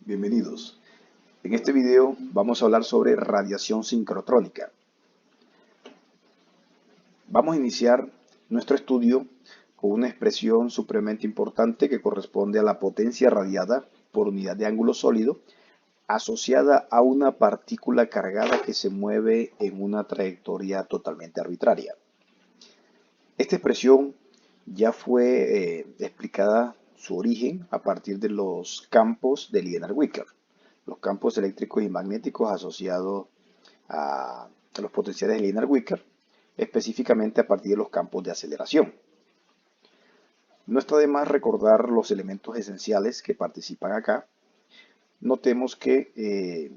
Bienvenidos. En este video vamos a hablar sobre radiación sincrotrónica. Vamos a iniciar nuestro estudio con una expresión supremamente importante que corresponde a la potencia radiada por unidad de ángulo sólido asociada a una partícula cargada que se mueve en una trayectoria totalmente arbitraria. Esta expresión ya fue explicada su origen a partir de los campos de Liénard-Wicker, los campos eléctricos y magnéticos asociados a los potenciales de Liénard-Wicker, específicamente a partir de los campos de aceleración. No está de más recordar los elementos esenciales que participan acá. Notemos que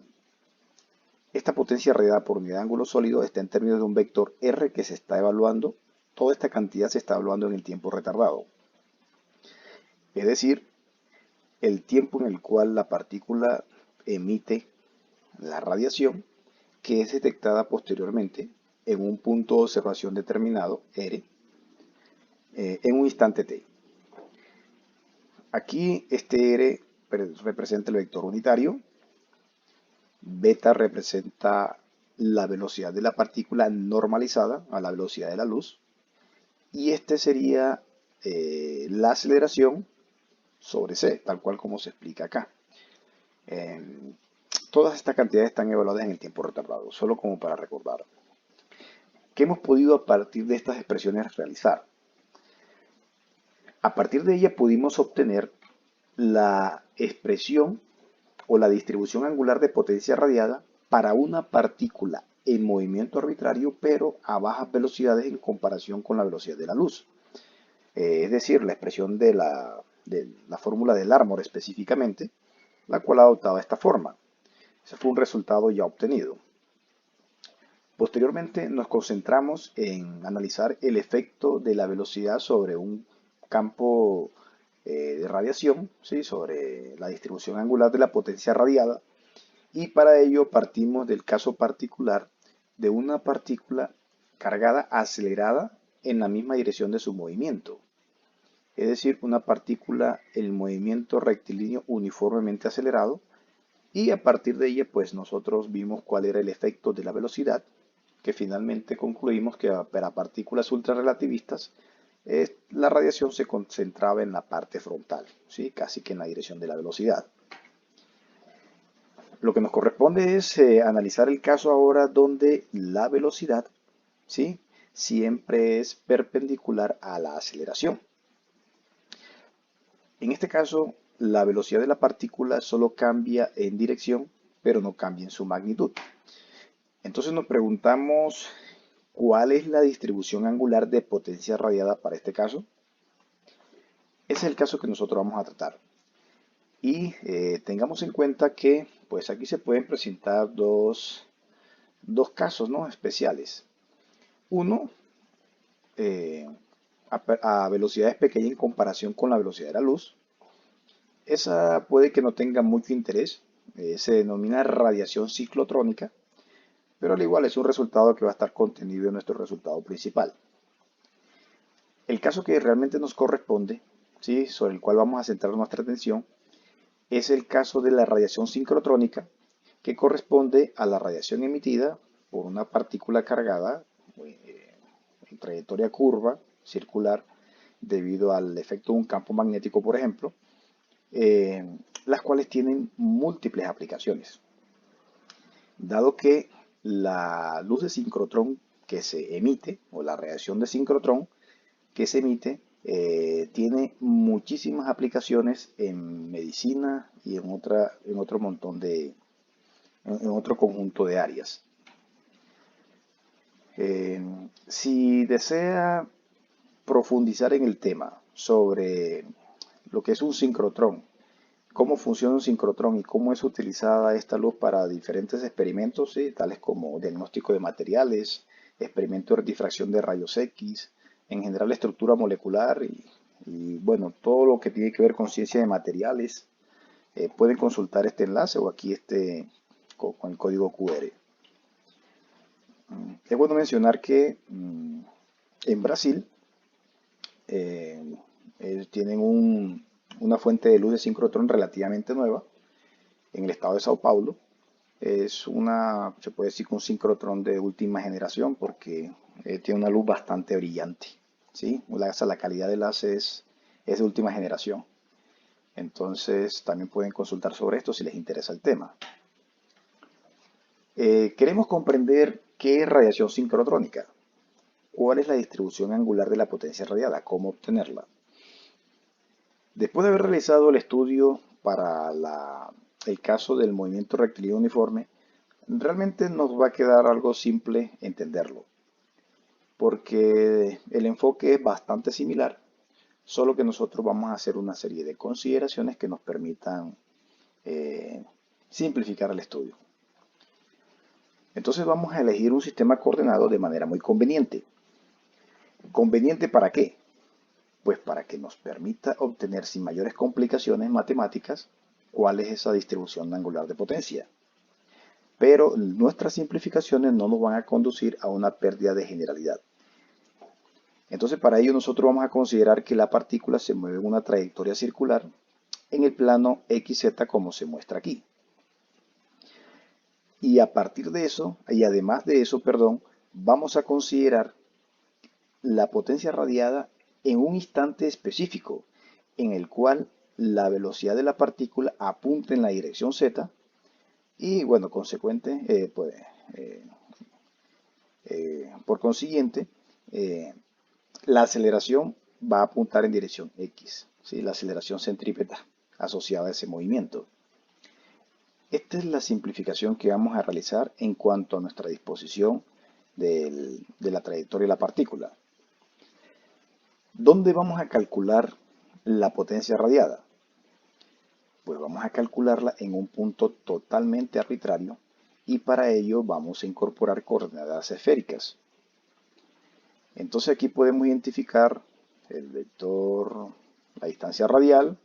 esta potencia radiada por unidad de ángulo sólido está en términos de un vector R que se está evaluando. Toda esta cantidad se está evaluando en el tiempo retardado. Es decir, el tiempo en el cual la partícula emite la radiación que es detectada posteriormente en un punto de observación determinado, R, en un instante t. Aquí este R representa el vector unitario, beta representa la velocidad de la partícula normalizada a la velocidad de la luz, y este sería la aceleración sobre c, tal cual como se explica acá. Todas estas cantidades están evaluadas en el tiempo retardado, solo como para recordar. ¿Qué hemos podido a partir de estas expresiones realizar? A partir de ellas pudimos obtener la expresión o la distribución angular de potencia radiada para una partícula en movimiento arbitrario, pero a bajas velocidades en comparación con la velocidad de la luz. Es decir, la expresión de la fórmula de Larmor específicamente, la cual adoptaba esta forma. Ese fue un resultado ya obtenido. Posteriormente nos concentramos en analizar el efecto de la velocidad sobre un campo de radiación, ¿sí? Sobre la distribución angular de la potencia radiada, y para ello partimos del caso particular de una partícula cargada acelerada en la misma dirección de su movimiento. Es decir, una partícula en movimiento rectilíneo uniformemente acelerado, y a partir de ella pues nosotros vimos cuál era el efecto de la velocidad, que finalmente concluimos que para partículas ultrarrelativistas la radiación se concentraba en la parte frontal, ¿sí? Casi que en la dirección de la velocidad. Lo que nos corresponde es analizar el caso ahora donde la velocidad, ¿sí? Siempre es perpendicular a la aceleración. En este caso, la velocidad de la partícula solo cambia en dirección, pero no cambia en su magnitud. Entonces nos preguntamos, ¿cuál es la distribución angular de potencia radiada para este caso? Ese es el caso que nosotros vamos a tratar. Y tengamos en cuenta que pues aquí se pueden presentar dos casos, ¿no?, especiales. Uno, a velocidades pequeñas en comparación con la velocidad de la luz. Esa puede que no tenga mucho interés. Se denomina radiación ciclotrónica, pero al igual es un resultado que va a estar contenido en nuestro resultado principal. El caso que realmente nos corresponde, ¿sí?, sobre el cual vamos a centrar nuestra atención, es el caso de la radiación sincrotrónica, que corresponde a la radiación emitida por una partícula cargada en trayectoria curva, circular, debido al efecto de un campo magnético, por ejemplo, las cuales tienen múltiples aplicaciones. Dado que la luz de sincrotrón que se emite, o la radiación de sincrotrón que se emite, tiene muchísimas aplicaciones en medicina y en otro montón en otro conjunto de áreas. Si desea profundizar en el tema sobre lo que es un sincrotrón, cómo funciona un sincrotrón y cómo es utilizada esta luz para diferentes experimentos, ¿sí?, tales como diagnóstico de materiales, experimentos de difracción de rayos X, en general estructura molecular y bueno, todo lo que tiene que ver con ciencia de materiales, pueden consultar este enlace o aquí con el código QR. Es bueno mencionar que en Brasil eh, tienen una fuente de luz de sincrotrón relativamente nueva, en el estado de Sao Paulo. Es se puede decir que un sincrotrón de última generación porque tiene una luz bastante brillante, ¿sí? La calidad del haz es de última generación. Entonces también pueden consultar sobre esto si les interesa el tema. Queremos comprender qué es radiación sincrotrónica, cuál es la distribución angular de la potencia radiada, cómo obtenerla. Después de haber realizado el estudio para el caso del movimiento rectilíneo uniforme, realmente nos va a quedar algo simple entenderlo, porque el enfoque es bastante similar, solo que nosotros vamos a hacer una serie de consideraciones que nos permitan eh, simplificar el estudio. Entonces vamos a elegir un sistema coordenado de manera muy conveniente. ¿Conveniente para qué? Pues para que nos permita obtener sin mayores complicaciones matemáticas cuál es esa distribución angular de potencia. Pero nuestras simplificaciones no nos van a conducir a una pérdida de generalidad. Entonces para ello nosotros vamos a considerar que la partícula se mueve en una trayectoria circular en el plano XZ como se muestra aquí. Y a partir de eso, y además de eso, perdón, vamos a considerar la potencia radiada en un instante específico, en el cual la velocidad de la partícula apunta en la dirección Z y, bueno, por consiguiente, la aceleración va a apuntar en dirección X, ¿sí? La aceleración centrípeta asociada a ese movimiento. Esta es la simplificación que vamos a realizar en cuanto a nuestra disposición de la trayectoria de la partícula. ¿Dónde vamos a calcular la potencia radiada? Pues vamos a calcularla en un punto totalmente arbitrario y para ello vamos a incorporar coordenadas esféricas. Entonces aquí podemos identificar el vector, la distancia radial,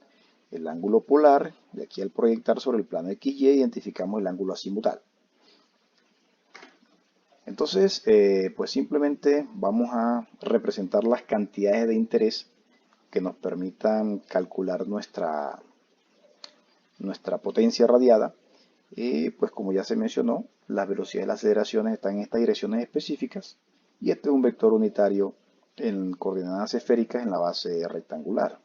el ángulo polar, y aquí al proyectar sobre el plano XY identificamos el ángulo azimutal. Entonces, pues simplemente vamos a representar las cantidades de interés que nos permitan calcular nuestra potencia radiada. Y pues como ya se mencionó, las velocidades de las aceleraciones están en estas direcciones específicas y este es un vector unitario en coordenadas esféricas en la base rectangular.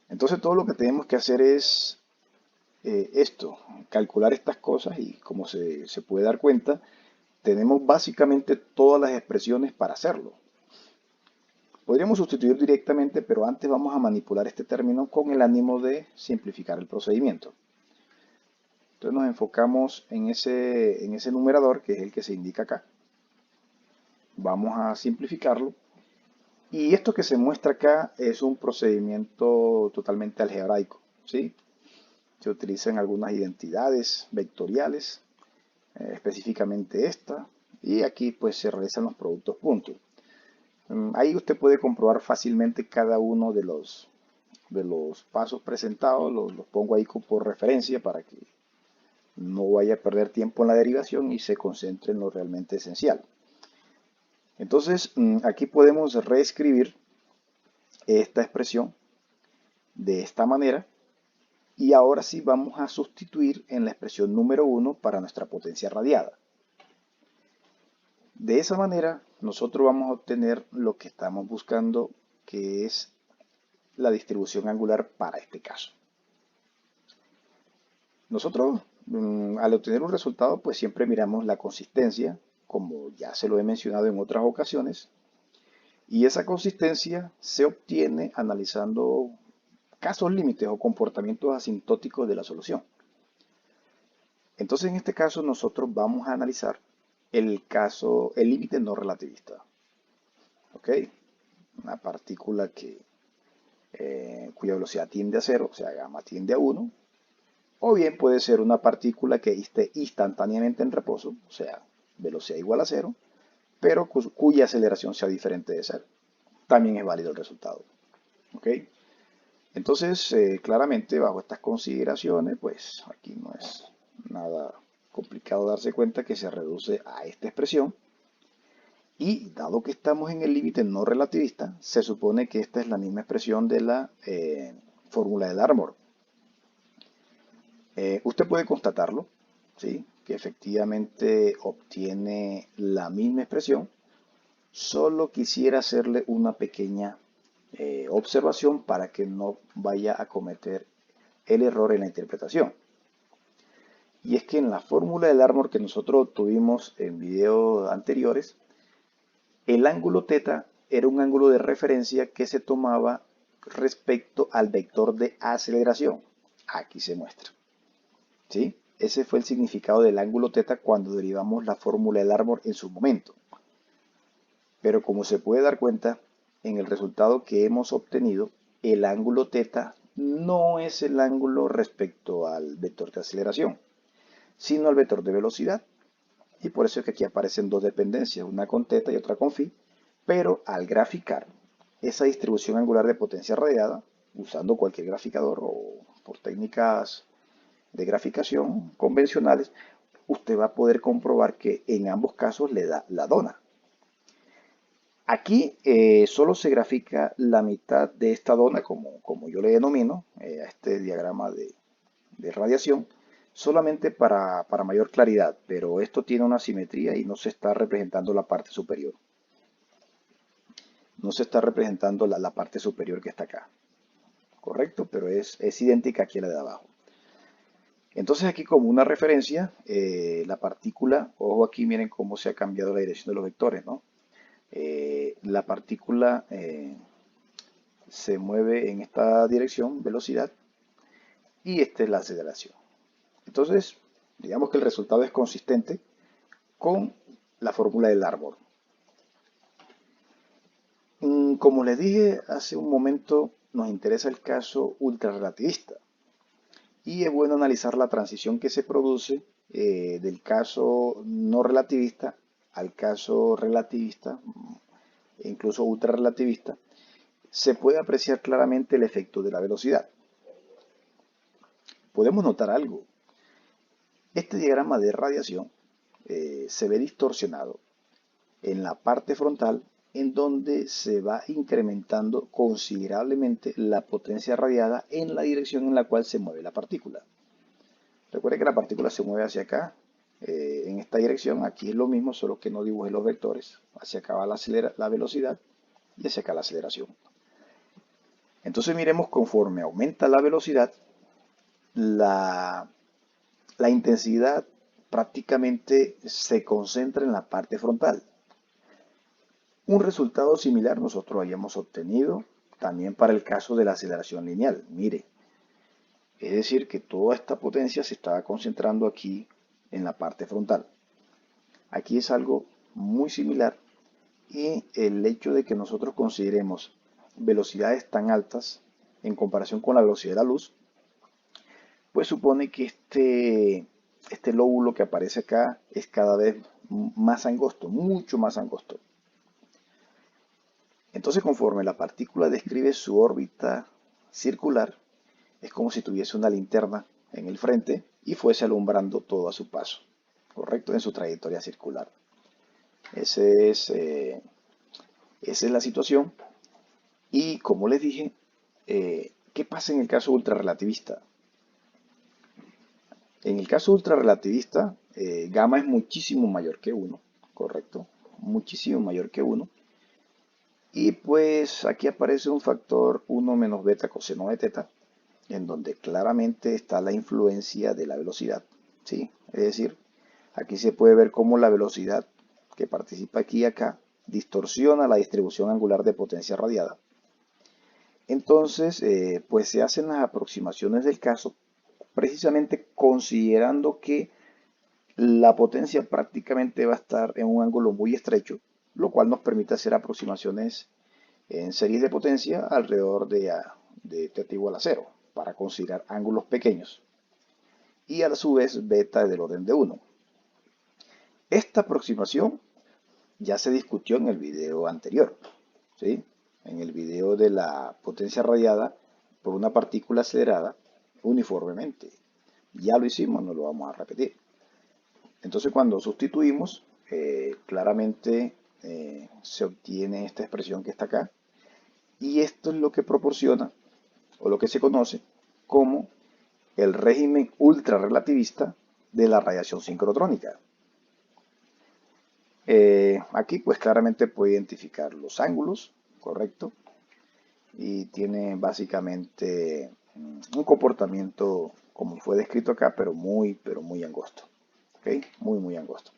Entonces todo lo que tenemos que hacer es calcular estas cosas y como se puede dar cuenta, tenemos básicamente todas las expresiones para hacerlo. Podríamos sustituir directamente, pero antes vamos a manipular este término con el ánimo de simplificar el procedimiento. Entonces nos enfocamos en ese numerador que es el que se indica acá. Vamos a simplificarlo. Y esto que se muestra acá es un procedimiento totalmente algebraico, ¿sí? Se utilizan algunas identidades vectoriales, específicamente esta, y aquí pues se realizan los productos puntos. Ahí usted puede comprobar fácilmente cada uno de los pasos presentados, los pongo ahí por referencia para que no vaya a perder tiempo en la derivación y se concentre en lo realmente esencial. Entonces, aquí podemos reescribir esta expresión de esta manera y ahora sí vamos a sustituir en la expresión número 1 para nuestra potencia radiada. De esa manera, nosotros vamos a obtener lo que estamos buscando, que es la distribución angular para este caso. Nosotros, al obtener un resultado, pues siempre miramos la consistencia, como ya se lo he mencionado en otras ocasiones, y esa consistencia se obtiene analizando casos límites o comportamientos asintóticos de la solución. Entonces, en este caso, nosotros vamos a analizar el límite no relativista. ¿Ok? Una partícula cuya velocidad tiende a 0, o sea, gamma tiende a 1, o bien puede ser una partícula que esté instantáneamente en reposo, o sea, velocidad igual a 0, pero cuya aceleración sea diferente de 0. También es válido el resultado. ¿Ok? Entonces, claramente, bajo estas consideraciones, pues aquí no es nada complicado darse cuenta que se reduce a esta expresión. Y dado que estamos en el límite no relativista, se supone que esta es la misma expresión de la fórmula de Larmor. Usted puede constatarlo, ¿sí? Que efectivamente obtiene la misma expresión. Solo quisiera hacerle una pequeña observación para que no vaya a cometer el error en la interpretación. Y es que en la fórmula del árbol que nosotros tuvimos en videos anteriores, el ángulo teta era un ángulo de referencia que se tomaba respecto al vector de aceleración. Aquí se muestra. ¿Sí? Ese fue el significado del ángulo teta cuando derivamos la fórmula del árbol en su momento. Pero como se puede dar cuenta, en el resultado que hemos obtenido, el ángulo teta no es el ángulo respecto al vector de aceleración, sino al vector de velocidad. Y por eso es que aquí aparecen dos dependencias, una con teta y otra con phi, pero al graficar esa distribución angular de potencia radiada, usando cualquier graficador o por técnicas de graficación convencionales, usted va a poder comprobar que en ambos casos le da la dona. Aquí solo se grafica la mitad de esta dona, como yo le denomino, a este diagrama de radiación, solamente para mayor claridad, pero esto tiene una simetría y no se está representando la parte superior. No se está representando la parte superior que está acá, ¿correcto? Pero es idéntica aquí a la de abajo. Entonces aquí como una referencia, la partícula, ojo aquí, miren cómo se ha cambiado la dirección de los vectores, ¿no? La partícula se mueve en esta dirección, velocidad, y esta es la aceleración. Entonces, digamos que el resultado es consistente con la fórmula del árbol. Como les dije hace un momento, nos interesa el caso ultrarrelativista. Y es bueno analizar la transición que se produce del caso no relativista al caso relativista, e incluso ultrarrelativista. Se puede apreciar claramente el efecto de la velocidad. Podemos notar algo. Este diagrama de radiación se ve distorsionado en la parte frontal, en donde se va incrementando considerablemente la potencia radiada en la dirección en la cual se mueve la partícula. Recuerde que la partícula se mueve hacia acá, en esta dirección. Aquí es lo mismo, solo que no dibujé los vectores. Hacia acá va la velocidad y hacia acá la aceleración. Entonces miremos, conforme aumenta la velocidad, la intensidad prácticamente se concentra en la parte frontal. Un resultado similar nosotros hayamos obtenido también para el caso de la aceleración lineal. Mire, es decir, que toda esta potencia se estaba concentrando aquí en la parte frontal. Aquí es algo muy similar, y el hecho de que nosotros consideremos velocidades tan altas en comparación con la velocidad de la luz, pues supone que este lóbulo que aparece acá es cada vez más angosto, mucho más angosto. Entonces, conforme la partícula describe su órbita circular, es como si tuviese una linterna en el frente y fuese alumbrando todo a su paso, ¿correcto? En su trayectoria circular. Esa es la situación. Y como les dije, ¿qué pasa en el caso ultrarrelativista? En el caso ultrarrelativista, gamma es muchísimo mayor que 1, ¿correcto? Muchísimo mayor que 1. Y pues aquí aparece un factor 1 menos beta coseno de teta, en donde claramente está la influencia de la velocidad, ¿sí? Es decir, aquí se puede ver cómo la velocidad que participa aquí y acá distorsiona la distribución angular de potencia radiada. Entonces, pues se hacen las aproximaciones del caso precisamente considerando que la potencia prácticamente va a estar en un ángulo muy estrecho, lo cual nos permite hacer aproximaciones en series de potencia alrededor de θ igual a 0 para considerar ángulos pequeños, y a su vez beta del orden de 1. Esta aproximación ya se discutió en el video anterior, ¿sí? En el video de la potencia radiada por una partícula acelerada uniformemente. Ya lo hicimos, no lo vamos a repetir. Entonces, cuando sustituimos, claramente se obtiene esta expresión que está acá, y esto es lo que proporciona, o lo que se conoce como el régimen ultrarrelativista de la radiación sincrotrónica. Aquí pues claramente puede identificar los ángulos, correcto, y tiene básicamente un comportamiento como fue descrito acá, pero muy angosto, ¿ok? Muy angosto.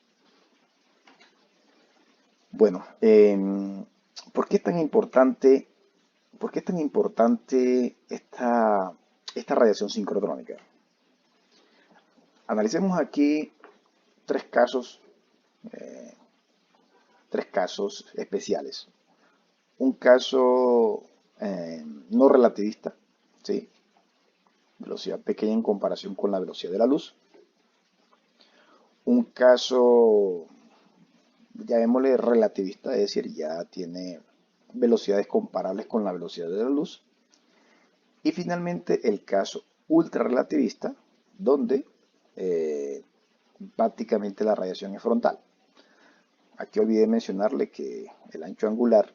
Bueno, ¿por qué es tan importante, esta radiación sincrotrónica? Analicemos aquí tres casos, eh, tres casos especiales. Un caso no relativista, ¿sí? Velocidad pequeña en comparación con la velocidad de la luz. Un caso, llamémosle relativista, es decir, ya tiene velocidades comparables con la velocidad de la luz. Y finalmente el caso ultrarrelativista, donde prácticamente la radiación es frontal. Aquí olvidé mencionarle que el ancho angular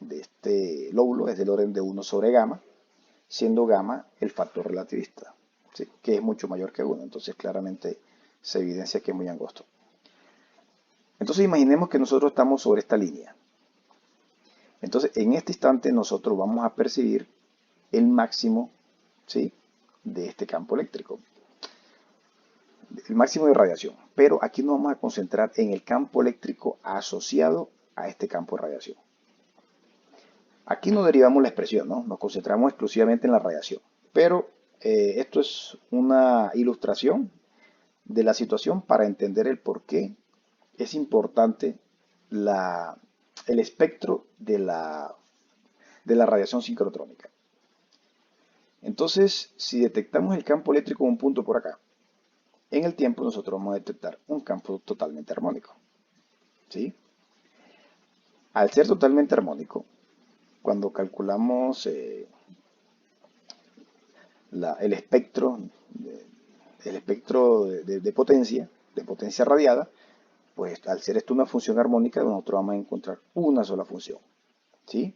de este lóbulo es del orden de 1 sobre gamma, siendo gamma el factor relativista, ¿sí? Que es mucho mayor que 1, entonces claramente se evidencia que es muy angosto. Entonces imaginemos que nosotros estamos sobre esta línea. Entonces en este instante nosotros vamos a percibir el máximo, ¿sí?, de este campo eléctrico, el máximo de radiación. Pero aquí nos vamos a concentrar en el campo eléctrico asociado a este campo de radiación. Aquí no derivamos la expresión, ¿no? Nos concentramos exclusivamente en la radiación. Pero esto es una ilustración de la situación para entender el por qué es importante el espectro de la radiación sincrotrónica. Entonces, si detectamos el campo eléctrico en un punto por acá, en el tiempo nosotros vamos a detectar un campo totalmente armónico, ¿sí? Al ser totalmente armónico, cuando calculamos el espectro, de potencia radiada, pues al ser esto una función armónica, nosotros vamos a encontrar una sola función, ¿sí?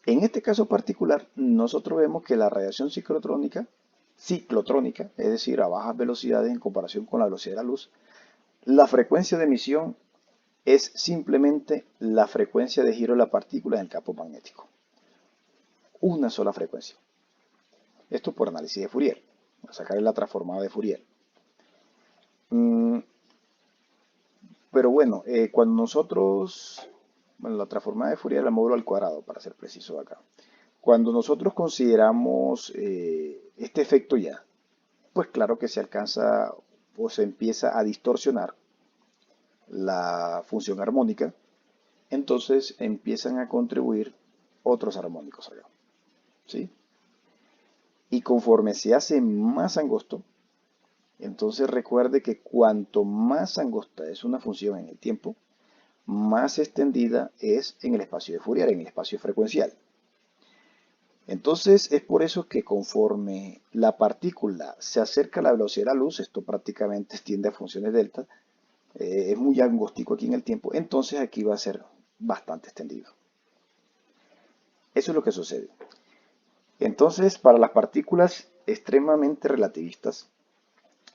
En este caso particular, nosotros vemos que la radiación ciclotrónica, es decir, a bajas velocidades en comparación con la velocidad de la luz, la frecuencia de emisión es simplemente la frecuencia de giro de la partícula en el campo magnético. Una sola frecuencia. Esto por análisis de Fourier, a sacar la transformada de Fourier. Pero bueno, cuando nosotros, bueno, la transformada de Fourier la módulo al cuadrado, para ser preciso acá. Cuando nosotros consideramos este efecto ya, pues claro que se alcanza o se empieza a distorsionar la función armónica, entonces empiezan a contribuir otros armónicos acá, ¿sí? Y conforme se hace más angosto, entonces recuerde que cuanto más angosta es una función en el tiempo, más extendida es en el espacio de Fourier, en el espacio frecuencial. Entonces es por eso que conforme la partícula se acerca a la velocidad de la luz, esto prácticamente tiende a funciones delta, es muy angostico aquí en el tiempo, entonces aquí va a ser bastante extendido. Eso es lo que sucede. Entonces, para las partículas extremadamente relativistas,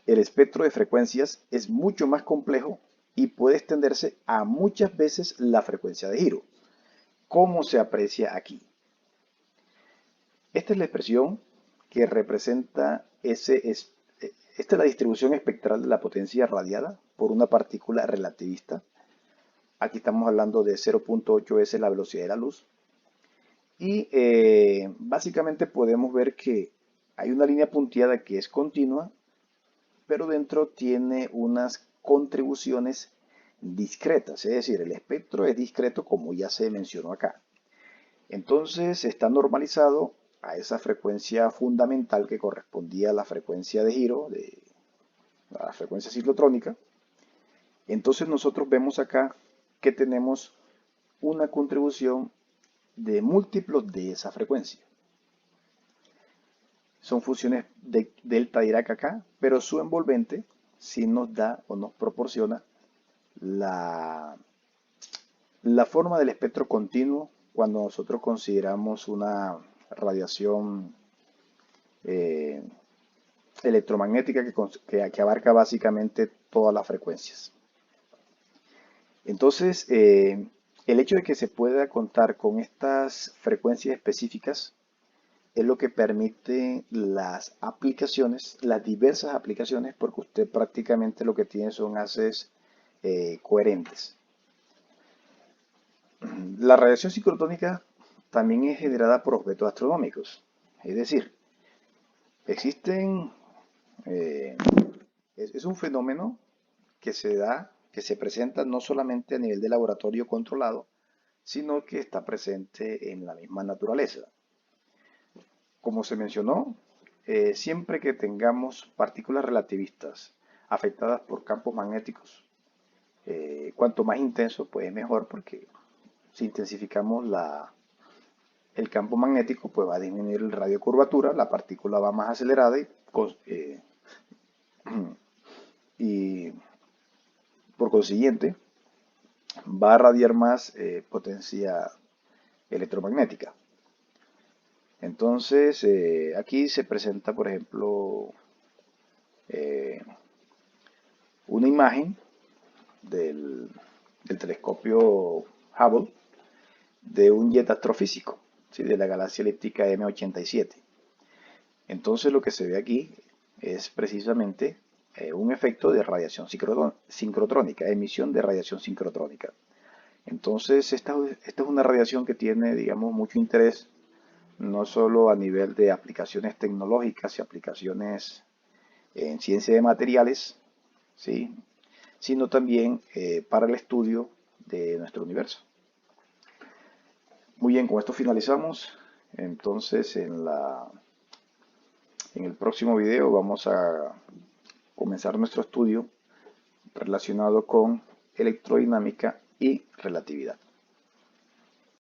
el espectro de frecuencias es mucho más complejo y puede extenderse a muchas veces la frecuencia de giro, como se aprecia aquí. Esta es la expresión que representa esta es la distribución espectral de la potencia radiada por una partícula relativista. Aquí estamos hablando de 0.8 veces la velocidad de la luz. Y básicamente podemos ver que hay una línea punteada que es continua, pero dentro tiene unas contribuciones discretas, es decir, el espectro es discreto como ya se mencionó acá. Entonces está normalizado a esa frecuencia fundamental que correspondía a la frecuencia de giro, a la frecuencia ciclotrónica. Entonces nosotros vemos acá que tenemos una contribución de múltiplos de esa frecuencia. Son funciones de delta Dirac acá, pero su envolvente sí nos da o nos proporciona la forma del espectro continuo cuando nosotros consideramos una radiación electromagnética que abarca básicamente todas las frecuencias. Entonces, el hecho de que se pueda contar con estas frecuencias específicas es lo que permite las aplicaciones, las diversas aplicaciones, porque usted prácticamente lo que tiene son haces coherentes. La radiación sincrotónica también es generada por objetos astronómicos, es decir, existen, eh, es un fenómeno que se da, que se presenta no solamente a nivel de laboratorio controlado, sino que está presente en la misma naturaleza. Como se mencionó, siempre que tengamos partículas relativistas afectadas por campos magnéticos, cuanto más intenso, pues mejor, porque si intensificamos el campo magnético, pues va a disminuir el radio de curvatura, la partícula va más acelerada y por consiguiente va a radiar más potencia electromagnética. Entonces, aquí se presenta, por ejemplo, eh, una imagen del telescopio Hubble de un jet astrofísico, ¿sí? De la galaxia elíptica M87. Entonces, lo que se ve aquí es precisamente un efecto de radiación sincrotrónica, emisión de radiación sincrotrónica. Entonces, esta es una radiación que tiene, digamos, mucho interés, no solo a nivel de aplicaciones tecnológicas y aplicaciones en ciencia de materiales, ¿sí? Sino también para el estudio de nuestro universo. Muy bien, con esto finalizamos. Entonces, en el próximo video vamos a comenzar nuestro estudio relacionado con electrodinámica y relatividad.